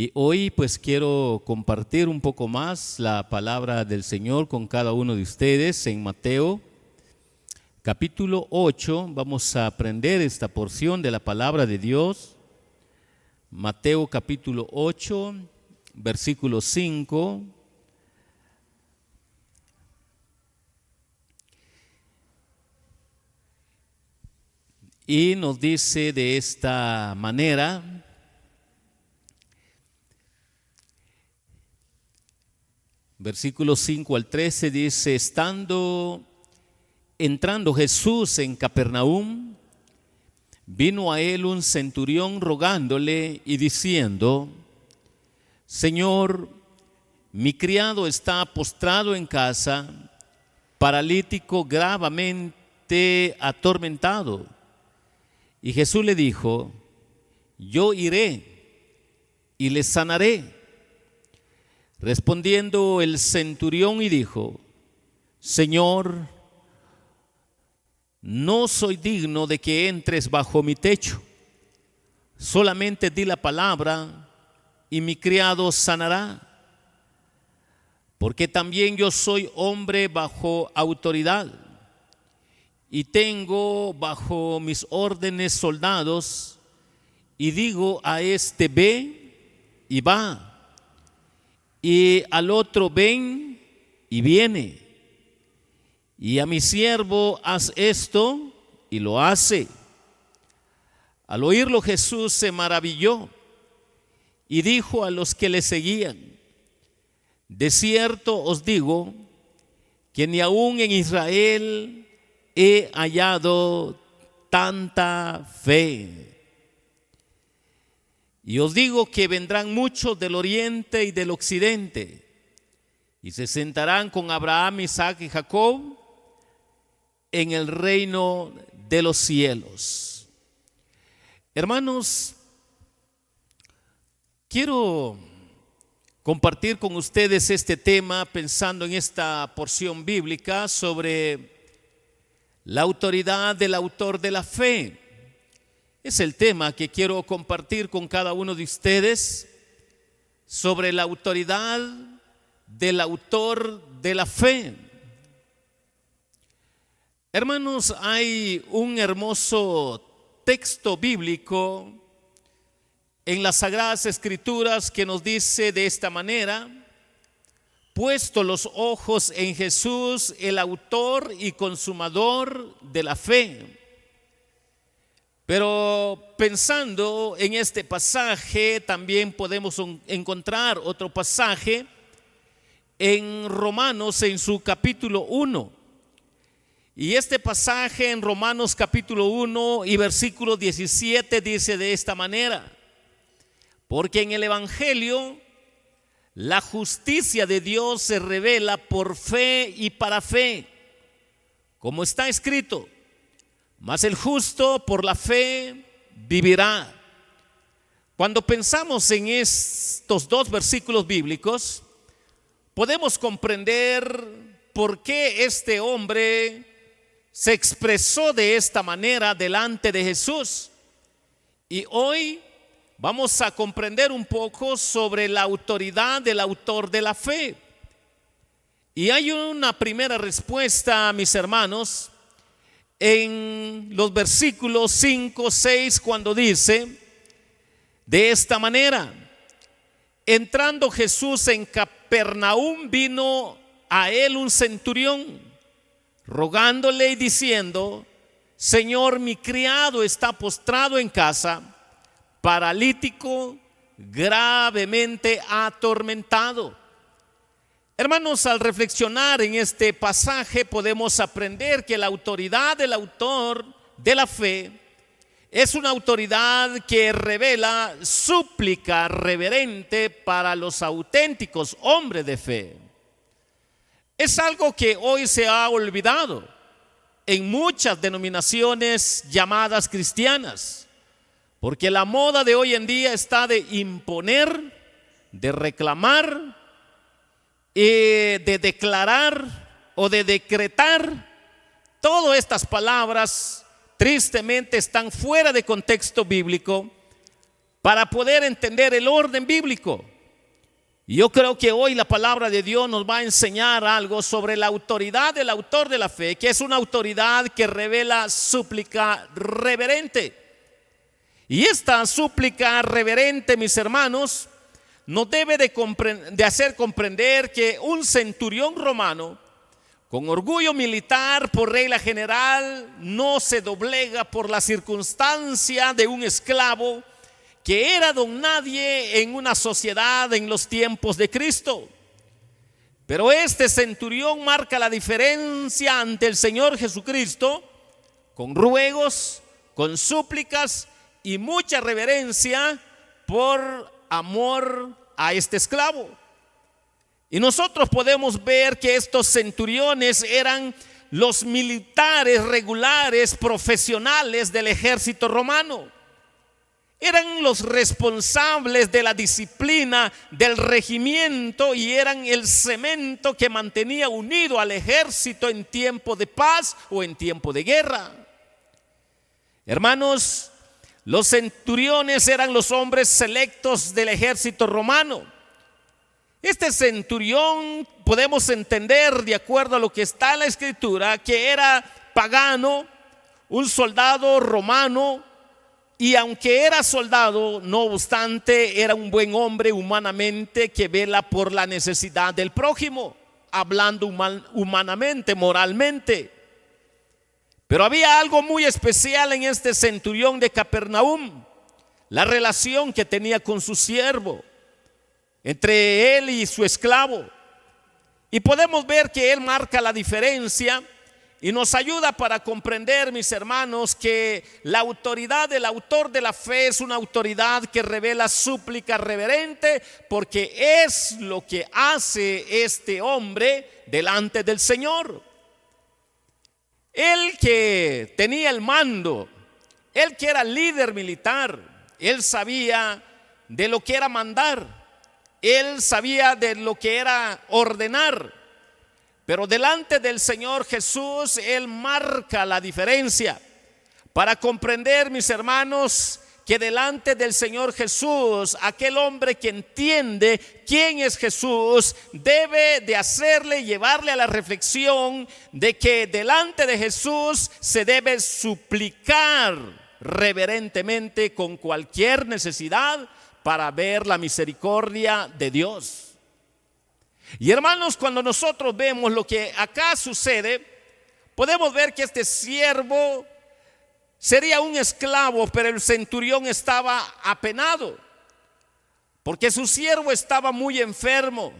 Y hoy pues quiero compartir un poco más la palabra del Señor con cada uno de ustedes en Mateo capítulo 8. Vamos a aprender esta porción de la palabra de Dios. Mateo capítulo 8, versículo 5. Y nos dice de esta manera: versículo 5 al 13 dice: entrando Jesús en Capernaum, vino a él un centurión rogándole y diciendo: Señor, mi criado está postrado en casa, paralítico, gravemente atormentado. Y Jesús le dijo: yo iré y le sanaré. Respondiendo el centurión y dijo: Señor, no soy digno de que entres bajo mi techo. Solamente di la palabra y mi criado sanará. Porque también yo soy hombre bajo autoridad y tengo bajo mis órdenes soldados, y digo a este: ve, y va, y al otro: ven, y viene, y a mi siervo: haz esto, y lo hace. Al oírlo Jesús se maravilló y dijo a los que le seguían: de cierto os digo que ni aún en Israel he hallado tanta fe. Y os digo que vendrán muchos del oriente y del occidente, y se sentarán con Abraham, Isaac y Jacob en el reino de los cielos. Hermanos, quiero compartir con ustedes este tema pensando en esta porción bíblica sobre la autoridad del autor de la fe. Es el tema que quiero compartir con cada uno de ustedes, sobre la autoridad del autor de la fe. Hermanos, hay un hermoso texto bíblico en las Sagradas Escrituras que nos dice de esta manera: puesto los ojos en Jesús, el autor y consumador de la fe. Pero pensando en este pasaje, también podemos encontrar otro pasaje en Romanos, en su capítulo 1. Y este pasaje en Romanos capítulo 1 y versículo 17 dice de esta manera: porque en el Evangelio la justicia de Dios se revela por fe y para fe, como está escrito: mas el justo por la fe vivirá. Cuando pensamos en estos dos versículos bíblicos, podemos comprender por qué este hombre se expresó de esta manera delante de Jesús. Y hoy vamos a comprender un poco sobre la autoridad del autor de la fe. Y hay una primera respuesta, mis hermanos, en los versículos 5, 6, cuando dice de esta manera: entrando Jesús en Capernaum, vino a él un centurión rogándole y diciendo: Señor, mi criado está postrado en casa, paralítico, gravemente atormentado. Hermanos, al reflexionar en este pasaje podemos aprender que la autoridad del autor de la fe es una autoridad que revela súplica reverente para los auténticos hombres de fe. Es algo que hoy se ha olvidado en muchas denominaciones llamadas cristianas, porque la moda de hoy en día está de imponer, de reclamar, de declarar o de decretar. Todas estas palabras tristemente están fuera de contexto bíblico, para poder entender el orden bíblico. Y yo creo que hoy la palabra de Dios nos va a enseñar algo sobre la autoridad del autor de la fe, que es una autoridad que revela súplica reverente. Y esta súplica reverente, mis hermanos, nos debe de hacer comprender que un centurión romano, con orgullo militar por regla general, no se doblega por la circunstancia de un esclavo que era don nadie en una sociedad en los tiempos de Cristo. Pero este centurión marca la diferencia ante el Señor Jesucristo con ruegos, con súplicas y mucha reverencia por amor a este esclavo. Y nosotros podemos ver que estos centuriones eran los militares regulares profesionales del ejército romano. Eran los responsables de la disciplina del regimiento y eran el cemento que mantenía unido al ejército en tiempo de paz o en tiempo de guerra. Hermanos, los centuriones eran los hombres selectos del ejército romano. Este centurión podemos entender, de acuerdo a lo que está en la escritura, que era pagano, un soldado romano. Y aunque era soldado, no obstante, era un buen hombre humanamente que vela por la necesidad del prójimo, hablando humanamente, moralmente. Pero había algo muy especial en este centurión de Capernaum, la relación que tenía con su siervo, entre él y su esclavo. Y podemos ver que él marca la diferencia y nos ayuda para comprender, mis hermanos, que la autoridad del autor de la fe es una autoridad que revela súplica reverente, porque es lo que hace este hombre delante del Señor. Él que tenía el mando, él que era líder militar, él sabía de lo que era mandar, él sabía de lo que era ordenar. Pero delante del Señor Jesús, él marca la diferencia para comprender, mis hermanos, que delante del Señor Jesús, aquel hombre que entiende quién es Jesús, debe de hacerle, llevarle a la reflexión de que delante de Jesús se debe suplicar reverentemente con cualquier necesidad para ver la misericordia de Dios. Y hermanos, cuando nosotros vemos lo que acá sucede, podemos ver que este siervo sería un esclavo, pero el centurión estaba apenado, porque su siervo estaba muy enfermo,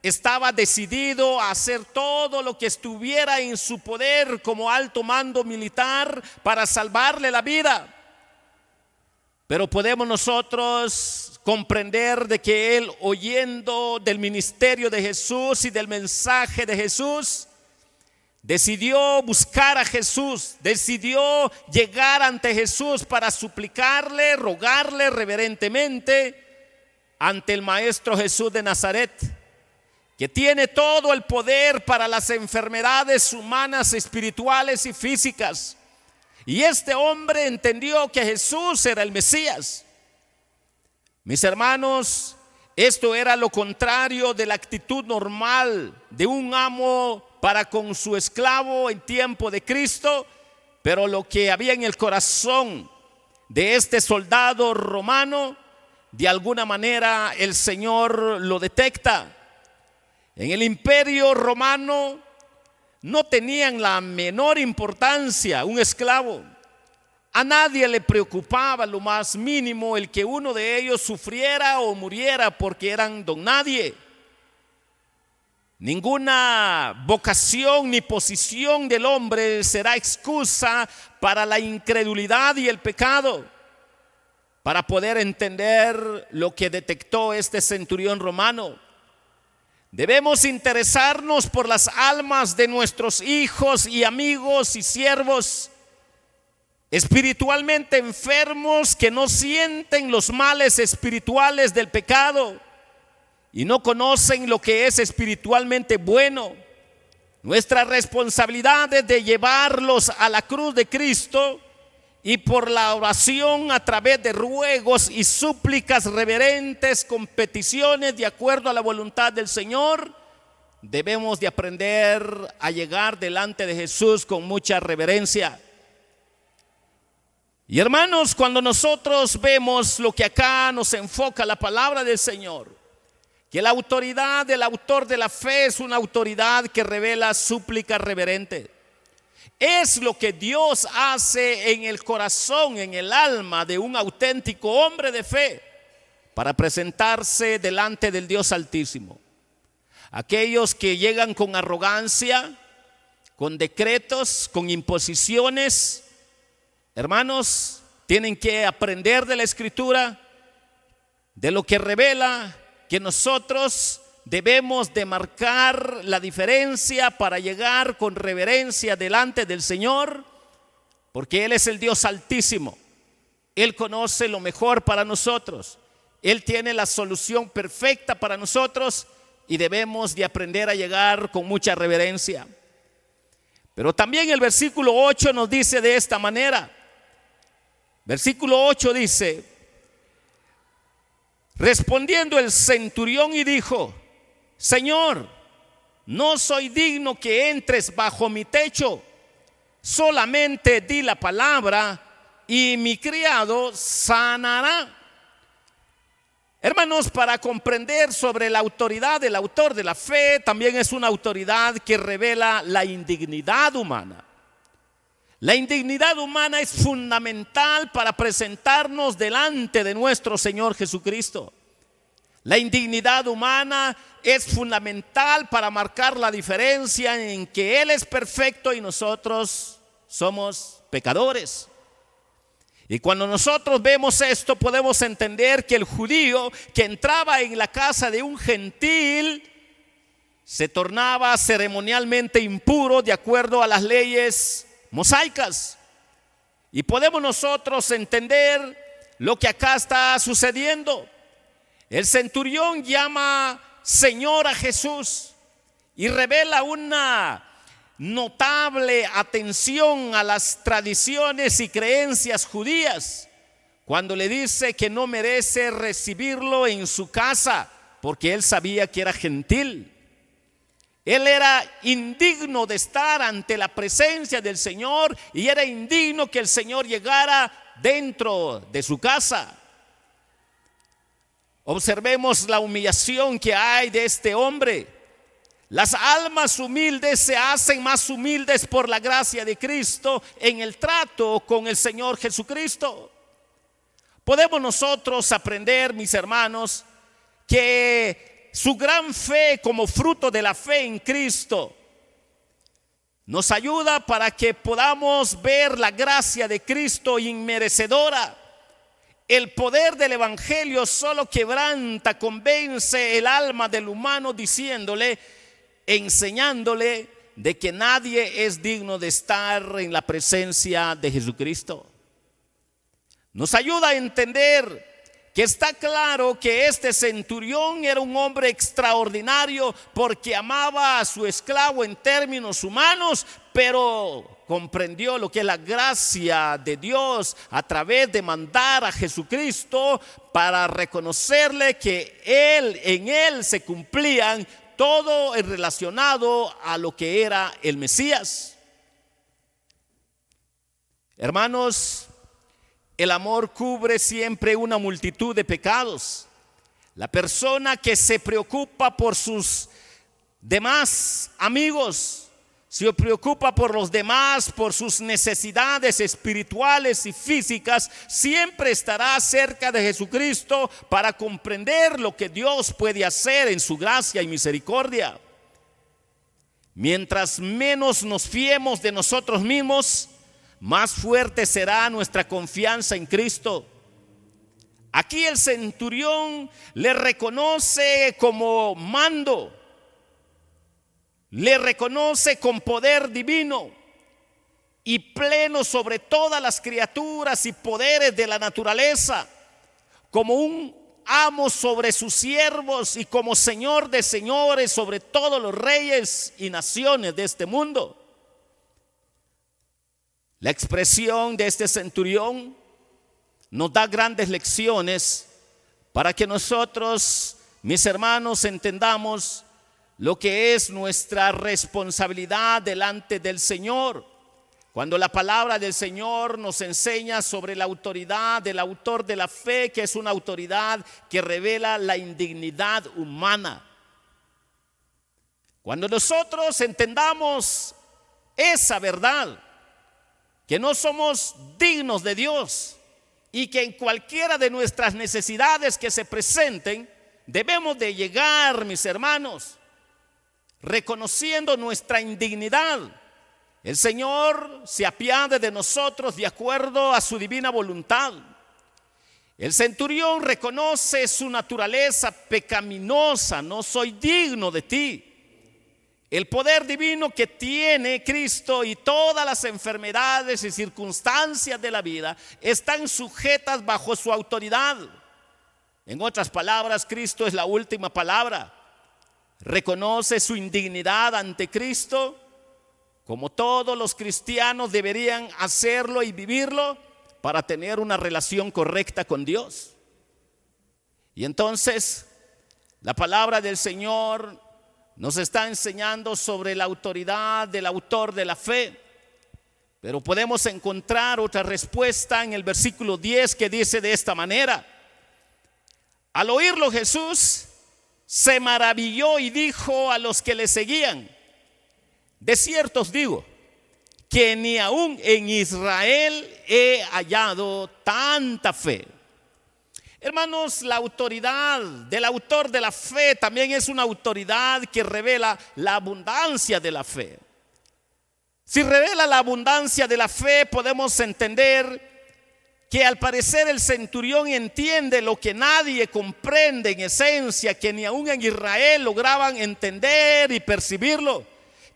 estaba decidido a hacer todo lo que estuviera en su poder como alto mando militar para salvarle la vida. Pero podemos nosotros comprender de que él, oyendo del ministerio de Jesús y del mensaje de Jesús, decidió buscar a Jesús, decidió llegar ante Jesús para suplicarle, rogarle reverentemente ante el Maestro Jesús de Nazaret, que tiene todo el poder para las enfermedades humanas, espirituales y físicas. Y este hombre entendió que Jesús era el Mesías. Mis hermanos, esto era lo contrario de la actitud normal de un amo para con su esclavo en tiempo de Cristo, pero lo que había en el corazón de este soldado romano, de alguna manera el Señor lo detecta. En el imperio romano no tenían la menor importancia un esclavo. A nadie le preocupaba lo más mínimo el que uno de ellos sufriera o muriera, porque eran don nadie. Ninguna vocación ni posición del hombre será excusa para la incredulidad y el pecado. Para poder entender lo que detectó este centurión romano, debemos interesarnos por las almas de nuestros hijos y amigos y siervos espiritualmente enfermos, que no sienten los males espirituales del pecado y no conocen lo que es espiritualmente bueno. Nuestra responsabilidad es de llevarlos a la cruz de Cristo y por la oración a través de ruegos y súplicas reverentes con peticiones de acuerdo a la voluntad del Señor, debemos de aprender a llegar delante de Jesús con mucha reverencia. Y hermanos, cuando nosotros vemos lo que acá nos enfoca la palabra del Señor, que la autoridad del autor de la fe es una autoridad que revela súplica reverente. Es lo que Dios hace en el corazón, en el alma de un auténtico hombre de fe para presentarse delante del Dios Altísimo. Aquellos que llegan con arrogancia, con decretos, con imposiciones, hermanos, tienen que aprender de la Escritura, de lo que revela que nosotros debemos de marcar la diferencia para llegar con reverencia delante del Señor, porque Él es el Dios Altísimo. Él conoce lo mejor para nosotros. Él tiene la solución perfecta para nosotros y debemos de aprender a llegar con mucha reverencia. Pero también el versículo 8 nos dice de esta manera. Versículo 8 dice: respondiendo el centurión y dijo: Señor, no soy digno que entres bajo mi techo, solamente di la palabra y mi criado sanará. Hermanos, para comprender sobre la autoridad del autor de la fe, también es una autoridad que revela la indignidad humana. La indignidad humana es fundamental para presentarnos delante de nuestro Señor Jesucristo. La indignidad humana es fundamental para marcar la diferencia en que Él es perfecto y nosotros somos pecadores. Y cuando nosotros vemos esto, podemos entender que el judío que entraba en la casa de un gentil se tornaba ceremonialmente impuro de acuerdo a las leyes mosaicas. Y podemos nosotros entender lo que acá está sucediendo. El centurión llama Señor a Jesús y revela una notable atención a las tradiciones y creencias judías cuando le dice que no merece recibirlo en su casa porque él sabía que era gentil. Él era indigno de estar ante la presencia del Señor y era indigno que el Señor llegara dentro de su casa. Observemos la humillación que hay de este hombre. Las almas humildes se hacen más humildes por la gracia de Cristo en el trato con el Señor Jesucristo. Podemos nosotros aprender, mis hermanos, que su gran fe como fruto de la fe en Cristo nos ayuda para que podamos ver la gracia de Cristo inmerecedora. El poder del evangelio solo quebranta, convence el alma del humano enseñándole de que nadie es digno de estar en la presencia de Jesucristo. Nos ayuda a entender que está claro que este centurión era un hombre extraordinario porque amaba a su esclavo en términos humanos, pero comprendió lo que es la gracia de Dios a través de mandar a Jesucristo para reconocerle que en él se cumplían todo relacionado a lo que era el Mesías. Hermanos, el amor cubre siempre una multitud de pecados. La persona que se preocupa por sus demás amigos, se preocupa por los demás, por sus necesidades espirituales y físicas, siempre estará cerca de Jesucristo para comprender lo que Dios puede hacer en su gracia y misericordia. Mientras menos nos fiemos de nosotros mismos, más fuerte será nuestra confianza en Cristo. Aquí el centurión le reconoce como mando, le reconoce con poder divino y pleno sobre todas las criaturas y poderes de la naturaleza, como un amo sobre sus siervos y como Señor de señores sobre todos los reyes y naciones de este mundo. La expresión de este centurión nos da grandes lecciones para que nosotros, mis hermanos, entendamos lo que es nuestra responsabilidad delante del Señor. Cuando la palabra del Señor nos enseña sobre la autoridad del autor de la fe, que es una autoridad que revela la indignidad humana. Cuando nosotros entendamos esa verdad, que no somos dignos de Dios y que en cualquiera de nuestras necesidades que se presenten, debemos de llegar, mis hermanos, reconociendo nuestra indignidad. El Señor se apiade de nosotros de acuerdo a su divina voluntad. El centurión reconoce su naturaleza pecaminosa: no soy digno de ti. El poder divino que tiene Cristo y todas las enfermedades y circunstancias de la vida están sujetas bajo su autoridad. En otras palabras, Cristo es la última palabra. Reconoce su indignidad ante Cristo, como todos los cristianos deberían hacerlo y vivirlo para tener una relación correcta con Dios. Y entonces la palabra del Señor nos está enseñando sobre la autoridad del autor de la fe. Pero podemos encontrar otra respuesta en el versículo 10, que dice de esta manera: al oírlo Jesús se maravilló y dijo a los que le seguían: de cierto os digo que ni aún en Israel he hallado tanta fe. Hermanos, la autoridad del autor de la fe también es una autoridad que revela la abundancia de la fe. Si revela la abundancia de la fe, podemos entender que al parecer el centurión entiende lo que nadie comprende en esencia, que ni aún en Israel lograban entender y percibirlo: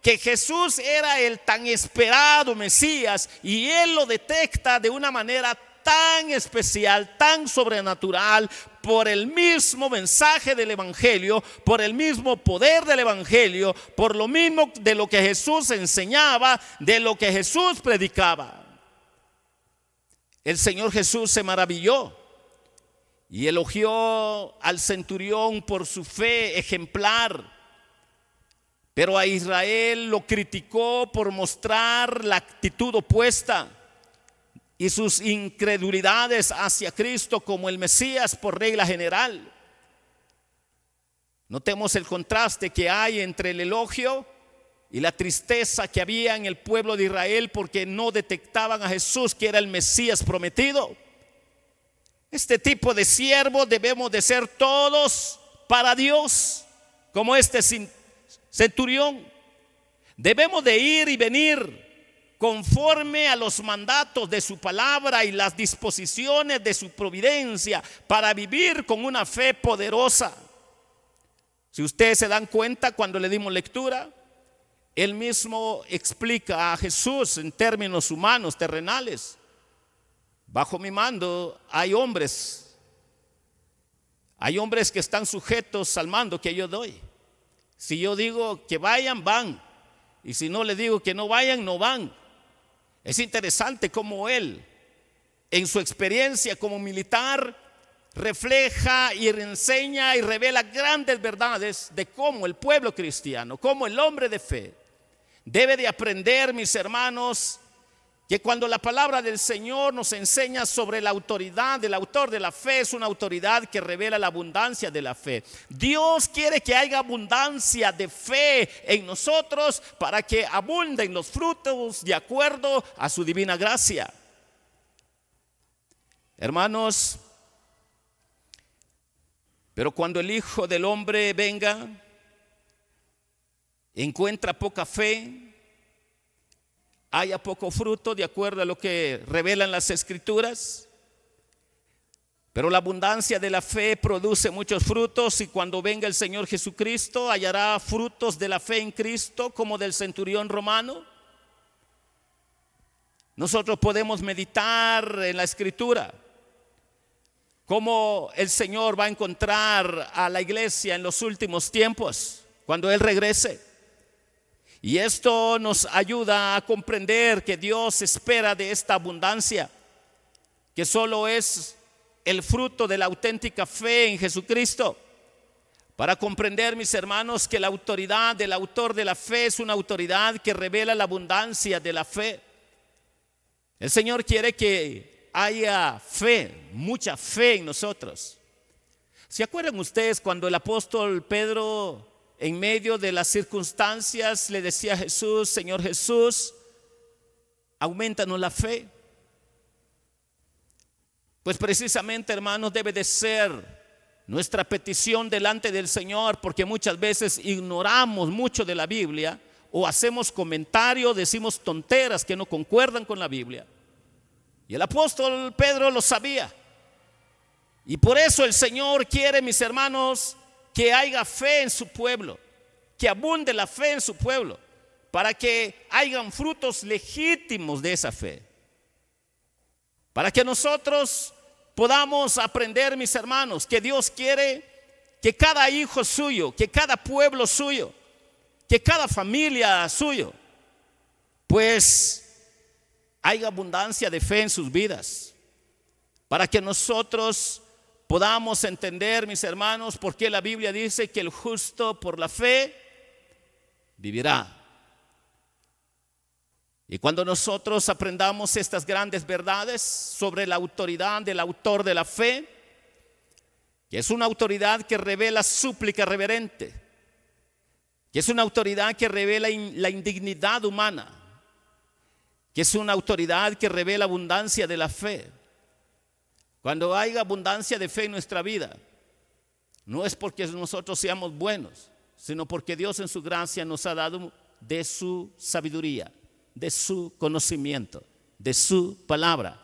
que Jesús era el tan esperado Mesías, y él lo detecta de una manera tan especial, tan sobrenatural, por el mismo mensaje del Evangelio, por el mismo poder del Evangelio, por lo mismo de lo que Jesús enseñaba, de lo que Jesús predicaba. El Señor Jesús se maravilló y elogió al centurión por su fe ejemplar, pero a Israel lo criticó por mostrar la actitud opuesta y sus incredulidades hacia Cristo como el Mesías por regla general. Notemos el contraste que hay entre el elogio y la tristeza que había en el pueblo de Israel porque no detectaban a Jesús, que era el Mesías prometido. Este tipo de siervos debemos de ser todos para Dios, como este centurión. Debemos de ir y venir conforme a los mandatos de su palabra y las disposiciones de su providencia para vivir con una fe poderosa. Si ustedes se dan cuenta, cuando le dimos lectura, él mismo explica a Jesús en términos humanos, terrenales: bajo mi mando hay hombres que están sujetos al mando que yo doy. Si yo digo que vayan, van, y si no le digo que no vayan, no van. Es interesante cómo él, en su experiencia como militar, refleja y enseña y revela grandes verdades de cómo el pueblo cristiano, cómo el hombre de fe debe de aprender, mis hermanos, que cuando la palabra del Señor nos enseña sobre la autoridad del autor de la fe, es una autoridad que revela la abundancia de la fe. Dios quiere que haya abundancia de fe en nosotros para que abunden los frutos de acuerdo a su divina gracia. Hermanos, pero cuando el Hijo del Hombre venga, encuentra poca fe, haya poco fruto de acuerdo a lo que revelan las Escrituras. Pero la abundancia de la fe produce muchos frutos, y cuando venga el Señor Jesucristo hallará frutos de la fe en Cristo como del centurión romano. Nosotros podemos meditar en la Escritura cómo el Señor va a encontrar a la iglesia en los últimos tiempos, cuando Él regrese. Y esto nos ayuda a comprender que Dios espera de esta abundancia, que solo es el fruto de la auténtica fe en Jesucristo. Para comprender, mis hermanos, que la autoridad del autor de la fe es una autoridad que revela la abundancia de la fe. El Señor quiere que haya fe, mucha fe en nosotros. ¿Se acuerdan ustedes cuando el apóstol Pedro, en medio de las circunstancias, le decía a Jesús: Señor Jesús, aumentanos la fe? Pues precisamente, hermanos, debe de ser nuestra petición delante del Señor, porque muchas veces ignoramos mucho de la Biblia o hacemos comentarios, decimos tonteras que no concuerdan con la Biblia. Y el apóstol Pedro lo sabía. Y por eso el Señor quiere, mis hermanos, que haya fe en su pueblo, que abunde la fe en su pueblo, para que hayan frutos legítimos de esa fe. Para que nosotros podamos aprender, mis hermanos, que Dios quiere que cada hijo suyo, que cada pueblo suyo, que cada familia suyo, pues haya abundancia de fe en sus vidas. Para que nosotros podamos entender, mis hermanos, por qué la Biblia dice que el justo por la fe vivirá. Y cuando nosotros aprendamos estas grandes verdades sobre la autoridad del autor de la fe, que es una autoridad que revela súplica reverente, que es una autoridad que revela la indignidad humana, que es una autoridad que revela abundancia de la fe. Cuando haya abundancia de fe en nuestra vida, no es porque nosotros seamos buenos, sino porque Dios en su gracia nos ha dado de su sabiduría, de su conocimiento, de su palabra,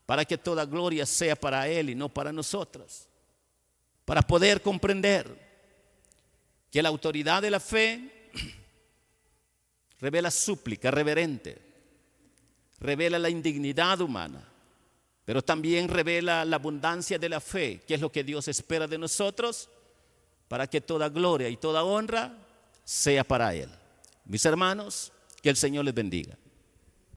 para que toda gloria sea para Él y no para nosotros. Para poder comprender que la autoridad de la fe revela súplica reverente, revela la indignidad humana, pero también revela la abundancia de la fe, que es lo que Dios espera de nosotros, para que toda gloria y toda honra sea para Él. Mis hermanos, que el Señor les bendiga.